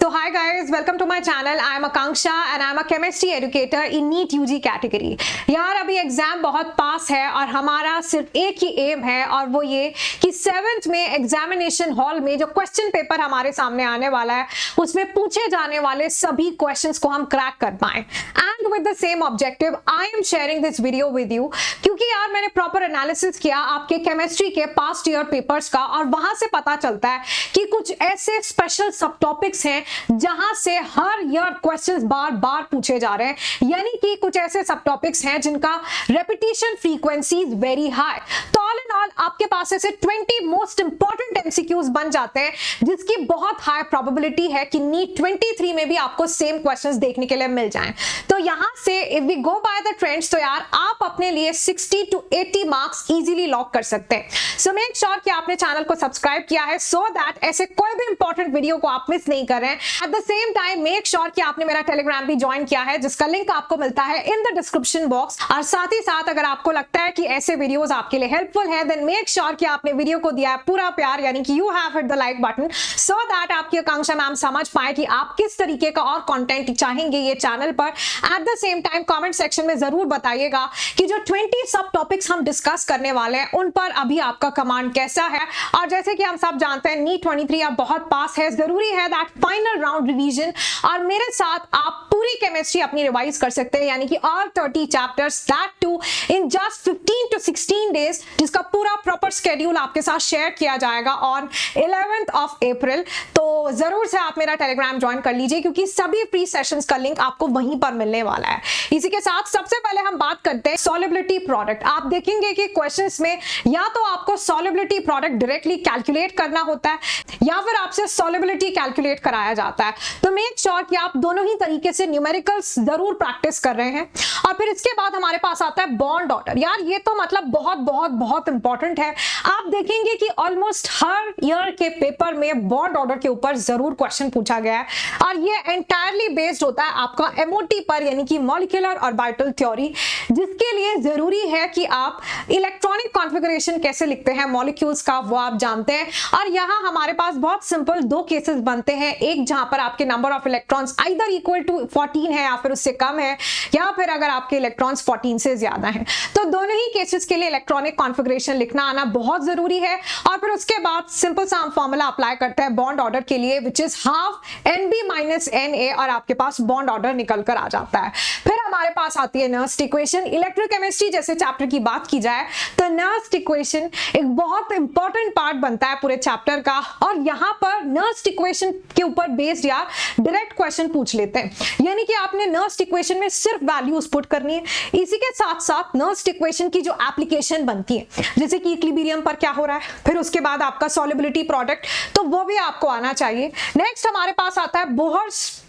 So hi guys, welcome to my channel. I am Akanksha and I am a chemistry educator in NEET UG category. यार अभी exam बहुत पास है और हमारा सिर्फ एक ही एम है और वो ये कि 7th में एग्जामिनेशन हॉल में जो क्वेश्चन पेपर हमारे सामने आने वाला है उसमें पूछे जाने वाले सभी क्वेश्चंस को हम क्रैक कर पाए. And with the same objective I am sharing this video with you, क्योंकि यार मैंने प्रॉपर एनालिसिस किया आपके केमिस्ट्री के पास्ट ईयर पेपर्स का और वहां से पता चलता है कि कुछ ऐसे स्पेशल सब टॉपिक्स हैं जहां से हर ईयर क्वेश्चंस बार बार पूछे जा रहे हैं, यानी कि कुछ ऐसे सब टॉपिक्स हैं जिनका repetition frequency is very high. तो ऑल इन ऑल आपके पास ऐसे 20 मोस्ट इंपॉर्टेंट एमसीक्यूज बन जाते हैं जिसकी बहुत हाई प्रोबेबिलिटी है कि नीट 23 में भी आपको सेम क्वेश्चंस देखने के लिए मिल जाएं. तो यहां से if we go by the trends तो यार आप अपने लिए 60 to 80 मार्क्स इजीली लॉक कर सकते हैं. सो मेक श्योर कि आपने चैनल को सब्सक्राइब किया है सो दैट ऐसे कोई भी इंपॉर्टेंट वीडियो को आप मिस नहीं करें. At the same time make sure कि आपने मेरा टेलीग्राम भी ज्वाइन किया है जिसका लिंक आपको मिलता है इन द डिस्क्रिप्शन बॉक्स. और साथ ही साथ अगर आपको लगता है कि ऐसे वीडियोस आपके लिए हेल्पफुल है देन मेक श्योर कि आपने वीडियो को दिया है पूरा प्यार, यानी कि you have hit the like button so that आपकी आकांक्षा मैम समझ पाए कि आप किस तरीके का और कंटेंट चाहेंगे ये चैनल पर. At the same time comment section में जरूर बताइएगा कि जो 20 सब टॉपिक्स हम डिस्कस करने वाले हैं उन पर अभी आपका कमांड कैसा है. और जैसे कि हम सब जानते हैं नीट 23 अब बहुत पास है, जरूरी है दैट फाइनल राउंड रिवीजन और मेरे साथ आप पूरी केमिस्ट्री अपनी रिवाइज कर सकते हैं, यानी कि all 30 chapters that too in just 15 to 16 days, जिसका पूरा प्रॉपर शेड्यूल आपके साथ शेयर किया जाएगा ऑन 11th of April. तो जरूर से आप मेरा टेलीग्राम ज्वाइन कर लीजिए क्योंकि सभी फ्री सेशंस का लिंक आपको वहीं पर मिलने वाला है. इसी के साथ सबसे पहले हम बात करते हैं सॉल्युबिलिटी प्रोडक्ट. आप देखेंगे कि क्वेश्चंस में या तो आपको सॉल्युबिलिटी प्रोडक्ट डायरेक्टली कैलकुलेट करना होता है या फिर आपसे सॉल्युबिलिटी कैलकुलेट कराया जाता है. तो मेक श्योर कि आप दोनों ही तरीके से न्यूमेरिकल्स जरूर प्रैक्टिस कर रहे हैं. और फिर इसके बाद हमारे पास आता है बॉन्ड ऑर्डर. यार ये तो मतलब बहुत बहुत बहुत इंपॉर्टेंट है. आप देखेंगे कि ऑलमोस्ट हर ईयर के पेपर में बॉन्ड ऑर्डर के ऊपर जरूर क्वेश्चन पूछा गया है और ये एंटायरली बेस्ड होता है आपका एमओटी पर, यानी कि मॉलिक्यूलर ऑर्बिटल थ्योरी, जिसके लिए जरूरी है कि आप इलेक्ट्रॉनिक कॉन्फ़िगरेशन कैसे लिखते हैं मॉलिक्यूल्स का वो आप जानते हैं. और यहाँ हमारे पास बहुत सिंपल दो केसेस बनते हैं, एक जहां पर आपके number of electrons either equal to 14 है या फिर उससे कम है या फिर अगर आपके इलेक्ट्रॉन्स 14 से ज्यादा हैं. तो दोनों ही केसेस के लिए इलेक्ट्रॉनिक कॉन्फ़िगरेशन लिखना आना बहुत जरूरी है. और फिर उसके बाद सिंपल सा हम फॉर्मूला अप्लाई करते हैं बॉन्ड ऑर्डर के लिए which is half NB minus NA और आपके पास बॉन्ड ऑर्डर निकल कर आ जाता है. फिर हमारे पास आती है नर्स्ट इक्वेशन. इलेक्ट्रोकेमिस्ट्री जैसे चैप्टर की बात की जाए तो नर्स्ट इक्वेशन एक बहुत इंपॉर्टेंट पार्ट बनता है पूरे चैप्टर का और यहाँ पर नर्स्ट इक्वेशन के ऊपर बेस्ड यार डायरेक्ट क्वेश्चन पूछ लेते हैं, यानी कि आपने नर्स्ट इक्वेशन में सिर्फ वैल्यूज पुट करनी है. इसी के साथ साथ नर्स्ट इक्वेशन की जो एप्लीकेशन बनती है जैसे कि इक्विलिब्रियम पर क्या हो रहा है, फिर उसके बाद आपका सॉल्युबिलिटी प्रोडक्ट, तो वो भी आपको आना चाहिए. नेक्स्ट हमारे पास आता है बोहर्स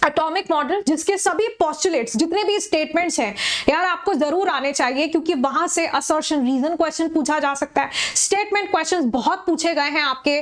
एटॉमिक मॉडल, जिसके सभी पोस्टुलेट्स जितने भी स्टेटमेंट्स हैं यार आपको जरूर आने चाहिए क्योंकि वहां से असर्शन रीजन क्वेश्चन पूछा जा सकता है. स्टेटमेंट क्वेश्चंस बहुत पूछे गए हैं आपके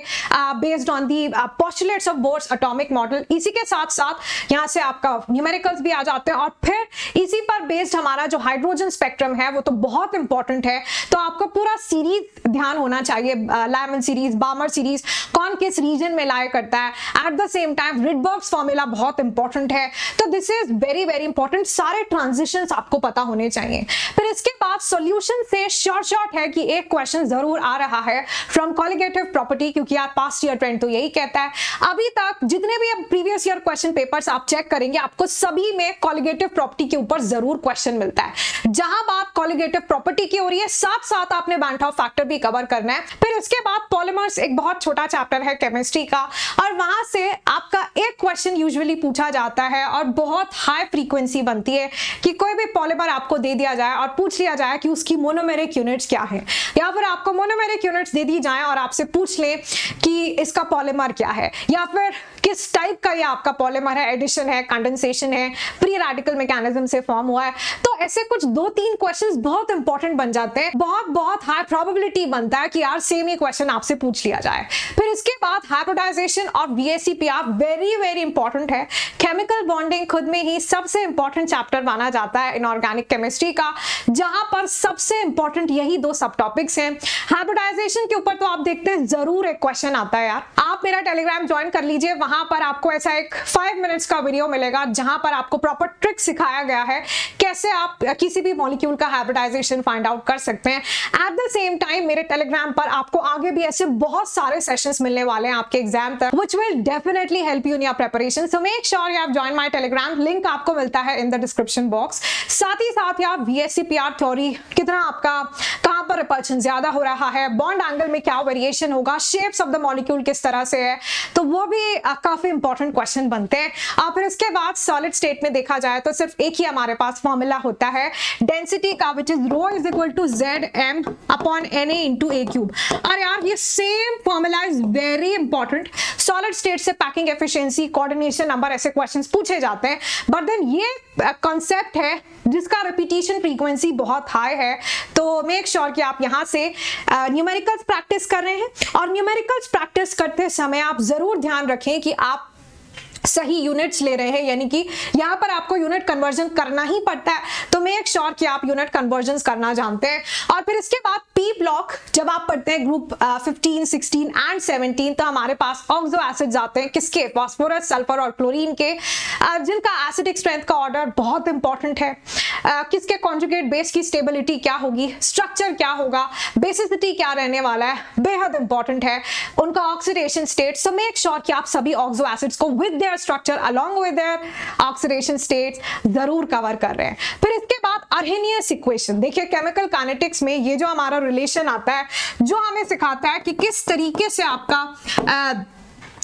based on the postulates of Bohr's atomic model. इसी के साथ साथ यहाँ से आपका न्यूमेरिकल्स भी आ जाते हैं और फिर इसी पर बेस्ड हमारा जो हाइड्रोजन स्पेक्ट्रम है वो तो बहुत इंपॉर्टेंट है. तो आपको पूरा सीरीज ध्यान होना चाहिए, लायमन सीरीज, बामर सीरीज कौन किस रीजन में लाया करता है. At the same time Rydberg's formula बहुत इंपॉर्टेंट है. तो this is very very important. सारे ट्रांजिशंस आपको पता होने चाहिए. फिर इसके बाद सॉल्यूशन से शॉर्ट है कि एक क्वेश्चन जरूर आ रहा है फ्रॉम कॉलिगेटिव प्रॉपर्टी, क्योंकि यार पास्ट ईयर ट्रेंड तो यही कहता है. अभी तक जितने भी अब प्रीवियस ईयर क्वेश्चन पेपर्स आप चेक करेंगे आपको सभी में कॉलिगेटिव प्रॉपर्टी के ऊपर जरूर क्वेश्चन मिलता है. जहां बात कॉलिगेटिव प्रॉपर्टी की हो रही है साथ साथ आपने बैंड ऑफ फैक्टर भी कवर करना है. फिर इसके बाद पॉलीमर्स एक बहुत छोटा चैप्टर है केमिस्ट्री का और वहां से आपका एक क्वेश्चन यूजुअली पूछा जाता है और बहुत हाई फ्रीक्वेंसी बनती है कि कोई भी पॉलीमर आपको दे दिया जाए और पूछ लिया जाए कि उसकी मोनोमेरिक यूनिट्स क्या है, या फिर आपको मोनोमेरिक यूनिट्स दे दी जाए और आपसे पूछ ले कि इसका पॉलीमर क्या है या फिर किस टाइप का ये आपका पॉलीमर है, एडिशन है, कंडेंसेशन है, प्री रेडिकल मैकेनिज्म से फॉर्म हुआ है. तो ऐसे कुछ 2-3 क्वेश्चंस बहुत इंपॉर्टेंट बन जाते हैं. बहुत हाई प्रोबेबिलिटी बनता है कि यार सेम ही क्वेश्चन आपसे पूछ लिया जाए. फिर इसके बाद हाइब्रिडाइजेशन और VACPR वेरी वेरी इंपॉर्टेंट है. केमिकल बॉन्डिंग खुद में ही सबसे इंपॉर्टेंट चैप्टर माना जाता है इनऑर्गेनिक केमिस्ट्री का, जहां पर सबसे इंपॉर्टेंट यही दो सब टॉपिक्स हैं. हाइब्रिडाइजेशन के ऊपर तो आप देखते हैं जरूर एक क्वेश्चन आता है यार. आप मेरा टेलीग्राम ज्वाइन कर लीजिए, वहां पर आपको ऐसा ऐसा एक 5 मिनट्स का वीडियो मिलेगा जहां पर आपको प्रॉपर ट्रिक सिखाया गया है कैसे आप किसी भी मॉलिक्यूल का हाइब्रिडाइजेशन फाइंड आउट कर सकते हैं। एट द सेम टाइम मेरे टेलीग्राम पर आपको आगे भी ऐसे बहुत सारे सेशंस मिलने वाले हैं आपके एग्जाम तक, which will definitely help you in your preparation. So make sure you have joined my Telegram. Link आपको मिलता है in the description box. साथ ही साथ यार VSEPR थ्योरी कितना आपका कहां पर रिपल्शन ज्यादा हो रहा है, बॉन्ड एंगल में क्या वेरिएशन होगा, शेप्स ऑफ द मॉलिक्यूल किस तरह से है, तो वो भी काफी इंपॉर्टेंट क्वेश्चन बनते हैं। और फिर इसके बाद सॉलिड स्टेट में देखा जाए तो सिर्फ एक ही हमारे पास फॉर्मूला होता है डेंसिटी का, which is rho is equal to ZM upon Na into A क्यूब। और यार ये same formula is very important. Solid state से पैकिंग एफिशिएंसी, कोऑर्डिनेशन नंबर ऐसे क्वेश्चंस पूछे जाते हैं, बट देन ये कॉन्सेप्ट है जिसका रिपीटिशन फ्रीक्वेंसी बहुत हाई है। तो मेक श्योर कि आप यहाँ से न्यूमेरिकल्स प्रैक्टिस कर रहे हैं, और न्यूमेरिकल्स प्रैक्टिस करते समय आप जरूर ध्यान रखें कि आप सही यूनिट्स ले रहे हैं, यानी कि यहाँ पर आपको यूनिट कन्वर्जन करना ही पड़ता है, तो मेक श्योर कि आप यूनिट कन्वर्जन्स करना जानते हैं। और फिर इसके बाद पी ब्लॉक जब आप पढ़ते हैं ग्रुप 15, 16 एंड 17, तो हमारे पास ऑक्सो एसिड्स आते हैं, किसके, फास्फोरस, सल्फर और क्लोरीन के, जिनका एसिडिक स्ट्रेंथ का ऑर्डर बहुत इंपॉर्टेंट है। किसके कॉन्जुगेट बेस की स्टेबिलिटी क्या होगी, स्ट्रक्चर क्या होगा, बेसिसिटी क्या रहने वाला है, बेहद इंपॉर्टेंट है। उनका oxidation state, so make sure कि आप सभी ऑक्सो एसिड्स को with structure along with their oxidation states जरूर कवर कर रहे हैं। फिर इसके बाद अर्हेनियस इक्वेशन, देखिए केमिकल काइनेटिक्स में ये जो हमारा रिलेशन आता है, जो हमें सिखाता है कि किस तरीके से आपका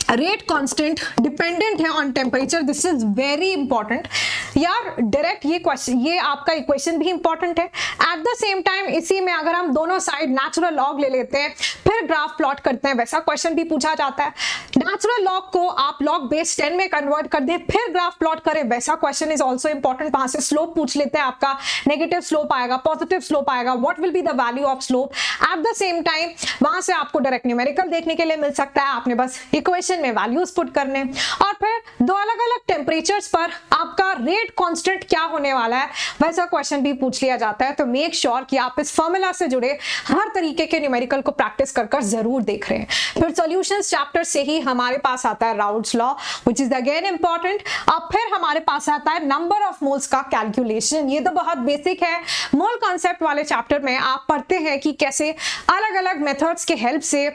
रेट कांस्टेंट डिपेंडेंट है on temperature. This is very important यार। डायरेक्ट ये क्वेश्चन, ये आपका इक्वेशन भी इंपॉर्टेंट है। एट द सेम टाइम इसी में अगर हम दोनों साइड नेचुरल लॉग ले लेते हैं, फिर ग्राफ प्लॉट करते हैं, वैसा क्वेश्चन भी पूछा जाता है। नेचुरल लॉग को आप लॉग बेस 10 में कन्वर्ट कर दें, फिर ग्राफ प्लॉट करें, वैसा क्वेश्चन इज ऑल्सो इंपॉर्टेंट। वहां से स्लोप पूछ लेते हैं, आपका नेगेटिव स्लोप आएगा, पॉजिटिव स्लोप आएगा, what will be the value of slope. At the same time वहां से आपको डायरेक्ट न्यूमेरिकल देखने के लिए मिल सकता है, आपने बस इक्वेशन में वैल्यूज पुट करने। और फिर दो अलग अलग टेम्परेचर्स पर आपका रेट कांस्टेंट क्या होने वाला है, वैसा क्वेश्चन भी पूछ लिया जाता है। तो मेक श्योर कि आप इस फॉर्मूला से जुड़े हर तरीके के न्यूमेरिकल को प्रैक्टिस कर जरूर देख रहे हैं। फिर सॉल्यूशंस चैप्टर से ही हमारे पास आता है Raoult's law, which is again important. अब फिर हमारे पास आता है नंबर ऑफ मोल्स का कैलकुलेशन, ये तो बहुत बेसिक है। मोल कॉन्सेप्ट वाले चैप्टर में आप पढ़ते हैं कि कैसे अलग अलग मेथड्स के हेल्प से,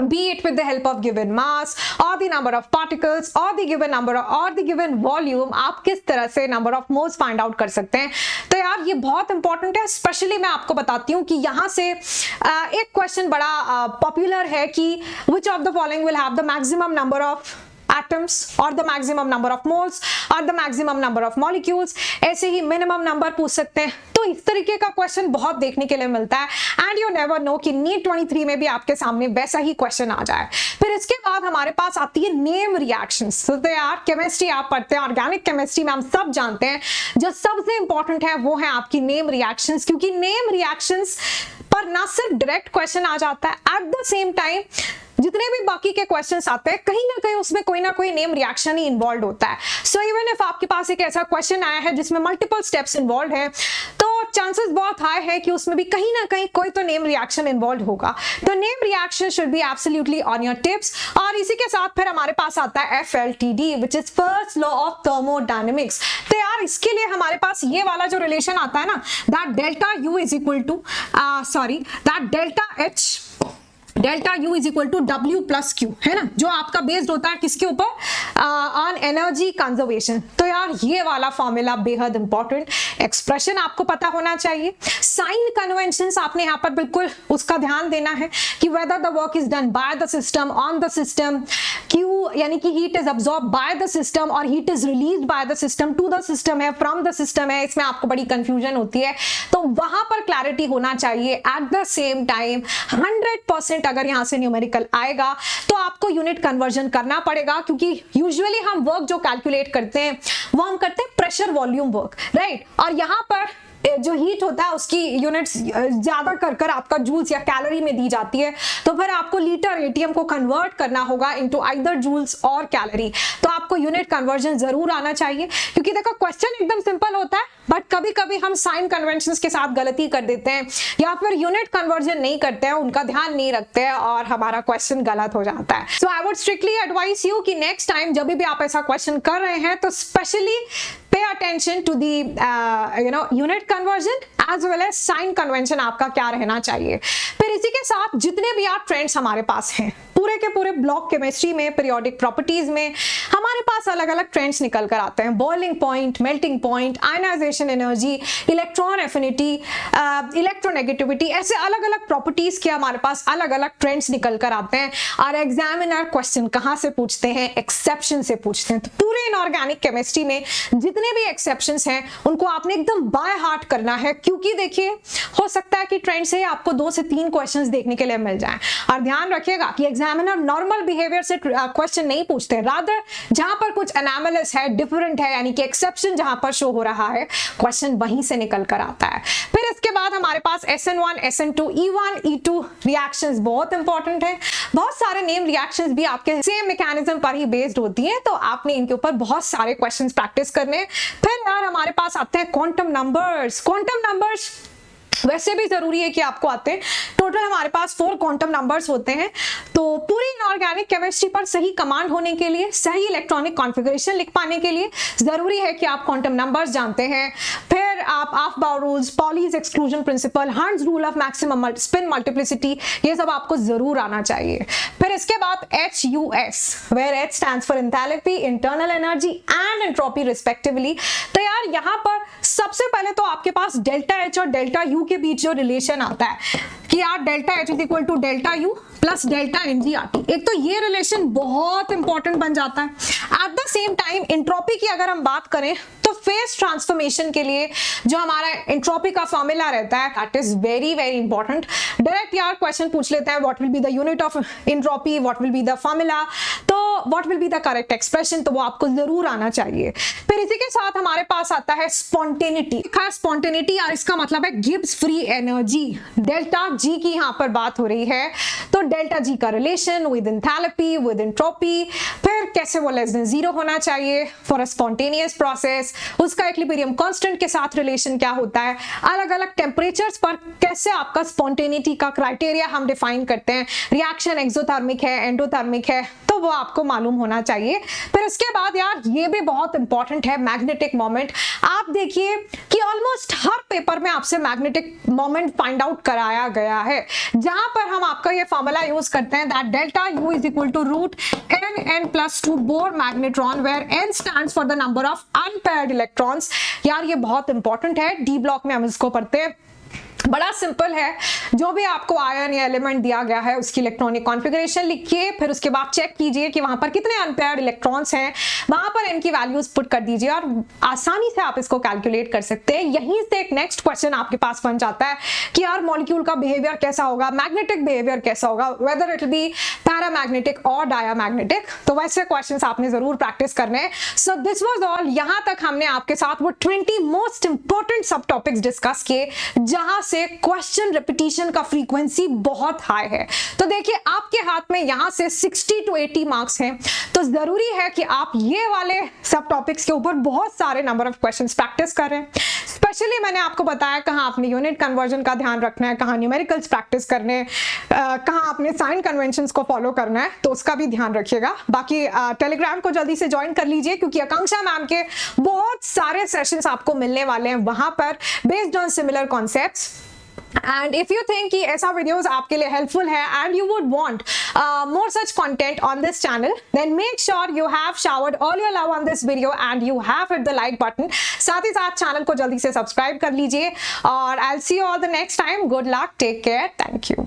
be it with the help of given mass or the number of particles or the given number or the given volume, आप किस तरह से number of moles find out कर सकते हैं। तो यार ये बहुत इंपॉर्टेंट है। स्पेशली मैं आपको बताती हूँ कि यहाँ से एक क्वेश्चन बड़ा पॉपुलर है कि which of the following will have the maximum number of atoms or the maximum number of moles or the maximum number of molecules, ऐसे ही मिनिमम नंबर पूछ सकते हैं। तो इस तरीके का क्वेश्चन बहुत देखने के लिए मिलता है, एंड यू नेवर नो कि नीट 23 में भी आपके सामने वैसा ही क्वेश्चन आ जाए। फिर इसके बाद हमारे पास आती है नेम रिएक्शंस। तो यार केमिस्ट्री आप पढ़ते हैं, ऑर्गेनिक केमिस्ट्री में हम सब जानते हैं जो सबसे इंपॉर्टेंट है वो है आपकी नेम रिएक्शंस, क्योंकि नेम रिएक्शंस पर ना सिर्फ डायरेक्ट क्वेश्चन आ जाता है, एट द सेम टाइम जितने भी बाकी के क्वेश्चंस आते हैं कहीं ना कहीं उसमें कोई ना कोई नेम रिएक्शन ही इन्वॉल्व होता है। सो इवन इफ आपके पास एक ऐसा क्वेश्चन आया है जिसमें मल्टीपल स्टेप्स इन्वॉल्व है, तो चांसेस बहुत हाई है कि उसमें भी कहीं ना कहीं कोई तो नेम रिएक्शन इन्वॉल्व होगा। तो name reaction should be absolutely on your tips. और इसी के साथ फिर हमारे पास आता है FLTD, which is first law of thermodynamics. तो यार इसके लिए हमारे पास ये वाला जो रिलेशन आता है ना, that delta U is equal to delta U is equal to W plus Q, है ना, जो आपका बेस्ड होता है किसके ऊपर, ऑन एनर्जी कंजर्वेशन। तो यार ये वाला फॉर्मूला बेहद इंपॉर्टेंट, एक्सप्रेशन आपको पता होना चाहिए। साइन कन्वेंशंस आपने यहाँ पर बिल्कुल उसका ध्यान देना है कि whether the work is done by the system, on the system, Q यानी कि heat is absorb by the system और heat is released by the system, to the system है, फ्रॉम द सिस्टम है, इसमें आपको बड़ी कंफ्यूजन होती है, तो वहां पर क्लैरिटी होना चाहिए। एट द सेम टाइम 100% अगर यहां से न्यूमेरिकल आएगा तो आपको यूनिट कन्वर्जन करना पड़ेगा, क्योंकि यूजुअली हम वर्क जो कैलकुलेट करते हैं वो हम करते हैं प्रेशर वॉल्यूम वर्क, राइट। और यहां पर जो हीट होता है उसकी यूनिट्स ज्यादा कर आपका जूल्स या कैलोरी में दी जाती है, तो फिर आपको लीटर एटीएम को कन्वर्ट करना होगा इनटू आइदर जूल्स और कैलोरी। तो आपको यूनिट कन्वर्जन जरूर आना चाहिए, क्योंकि देखो क्वेश्चन एकदम सिंपल होता है बट कभी कभी हम साइन कन्वेंशंस के साथ गलती कर देते हैं या फिर यूनिट कन्वर्जन नहीं करते हैं, उनका ध्यान नहीं रखते हैं और हमारा क्वेश्चन गलत हो जाता है। So I would strictly advise you कि नेक्स्ट टाइम जब भी आप ऐसा क्वेश्चन कर रहे हैं तो specially pay attention to the unit conversion as well as sign convention आपका क्या रहना चाहिए। फिर इसी के साथ जितने भी आप ट्रेंड्स हमारे पास हैं पूरे के पूरे ब्लॉक केमिस्ट्री में, पीरियोडिक प्रॉपर्टीज में हमारे पास अलग अलग ट्रेंड्स निकल कर आते हैं। Boiling point, melting point, ionisation energy, electron affinity, electronegativity, ऐसे अलग अलग प्रॉपर्टीज के हमारे पास अलग अलग ट्रेंड्स निकल कर आते हैं। और एग्जामिनर क्वेश्चन कहां से पूछते हैं? एक्सेप्शन से पूछते हैं। तो पूरे इनऑर्गेनिक केमिस्ट्री में जितने भी एक्सेप्शंस हैं उनको आपने एकदम बाय हार्ट करना है, क्योंकि देखिए हो सकता है कि ट्रेंड से आपको 2 से 3 क्वेश्चंस देखने के लिए मिल जाएं। और ध्यान रखिएगा कि एग्जामिनर नॉर्मल बिहेवियर से क्वेश्चन नहीं पूछते, रादर जहां पर कुछ एनामलस है, डिफरेंट है, यानी कि एक्सेप्शन जहां पर शो हो रहा है, क्वेश्चन वहीं से निकल कर आता है। फिर इसके बाद हमारे पास SN1, SN2, E1, E2 reactions बहुत इंपॉर्टेंट है। बहुत सारे नेम रिएक्शंस भी आपके सेम मैकेनिज्म पर ही बेस्ड होती हैं, तो आपने इनके ऊपर बहुत सारे क्वेश्चंस प्रैक्टिस करने। फिर यार हमारे पास आते हैं क्वांटम नंबर्स। क्वांटम नंबर्स वैसे भी जरूरी है कि आपको आते हैं। टोटल हमारे पास 4 क्वांटम नंबर्स होते हैं। तो पूरी इनऑर्गेनिक केमिस्ट्री पर सही कमांड होने के लिए, सही इलेक्ट्रॉनिक कॉन्फ़िगरेशन लिख पाने के लिए जरूरी है कि आप क्वांटम नंबर्स जानते हैं। फिर आप Aufbau rules, Pauli's exclusion principle, Hund's rule of maximum spin multiplicity, ये सब आपको जरूर आना चाहिए। फिर इसके बाद HUS, where H stands for enthalpy, internal energy and entropy respectively. तो यार यहाँ पर सबसे पहले तो आपके पास डेल्टा H और डेल्टा U के बीच जो रिलेशन आता है कि यार delta H is equal to delta U plus delta NgRT, एक तो ये रिलेशन बहुत इंपॉर्टेंट बन जाता है। At the same time entropy की अगर हम बात करें तो फेज ट्रांसफॉर्मेशन के लिए जो हमारा एंट्रोपी का फॉर्मूला रहता है that is very very important. Direct यार क्वेश्चन पूछ लेते हैं what will be the unit of entropy, what will be the formula, तो what will be the correct expression, तो वो आपको जरूर आना चाहिए। फिर इसी के साथ हमारे पास आता है स्पॉन्टेनिटी। स्पॉन्टेनिटी यार इसका मतलब है Gibbs free energy. Delta G की यहाँ पर बात हो रही है, तो डेल्टा G का relation with enthalpy, with entropy. फिर कैसे वो लेस देन 0 होना चाहिए फॉर अ स्पॉन्टेनियस प्रोसेस, उसका इक्विलिब्रियम कांस्टेंट के साथ रिलेशन क्या होता है, अलग अलग टेम्परेचर्स पर कैसे आपका स्पॉन्टेनिटी का क्राइटेरिया हम डिफाइन करते हैं, रिएक्शन एक्सोथर्मिक है, एंडोथर्मिक है, तो वो आपको मालूम होना चाहिए। फिर उसके बाद यार ये भी बहुत इंपॉर्टेंट है मैग्नेटिक मोमेंट। आप देखिए कि ऑलमोस्ट हर पेपर में आपसे मैग्नेटिक मोमेंट फाइंड आउट कराया गया है, जहां पर हम आपका ये फॉर्मूला यूज करते हैं that delta U is equal to root n+2 Bohr magnetron where n stands for the number of unpaired electrons. यार ये बहुत इंपॉर्टेंट है, डी ब्लॉक में हम इसको पढ़ते हैं। बड़ा सिंपल है, जो भी आपको आयन या एलिमेंट दिया गया है उसकी इलेक्ट्रॉनिक कॉन्फ़िगरेशन लिखिए, फिर उसके बाद चेक कीजिए कि वहां पर कितने अनपेयर्ड इलेक्ट्रॉन्स हैं, वहां पर इनकी वैल्यूज पुट कर दीजिए और आसानी से आप इसको कैलकुलेट कर सकते हैं। यहीं से एक नेक्स्ट क्वेश्चन आपके पास बन जाता है कि यार मॉलिक्यूल का बिहेवियर कैसा होगा, मैग्नेटिक बिहेवियर कैसा होगा, वेदर इट बी पैरामैग्नेटिक और डायामैग्नेटिक। तो वैसे क्वेश्चंस आपने जरूर प्रैक्टिस करने हैं। So this was all. यहां तक हमने आपके साथ वो 20 मोस्ट इंपॉर्टेंट सब टॉपिक्स डिस्कस किए जहां से क्वेश्चन रिपीटिशन का फ्रीक्वेंसी बहुत हाई है। तो देखिए आपके हाथ में यहां से 60 to 80 मार्क्स हैं, तो जरूरी है कि आप ये वाले सब टॉपिक्स के ऊपर बहुत सारे नंबर ऑफ क्वेश्चंस प्रैक्टिस करें। स्पेशली मैंने आपको बताया कहां आपने यूनिट कन्वर्जन का ध्यान रखना है, कहां न्यूमेरिकल्स प्रैक्टिस करने, कहां आपने साइन कन्वेंशंस को फॉलो करना है, तो उसका भी ध्यान रखिएगा। बाकी टेलीग्राम को जल्दी से ज्वाइन कर लीजिए, क्योंकि आकांक्षा मैम के बहुत सारे सेशंस आपको मिलने वाले हैं वहां पर based on similar concepts. And if you think कि ऐसा videos आपके लिए helpful है and you would want more such content on this channel, then make sure you have showered all your love on this video and you have hit the like button. साथ ही साथ channel को जल्दी से subscribe कर लीजिए और I'll see you all the next time. Good luck, take care, thank you.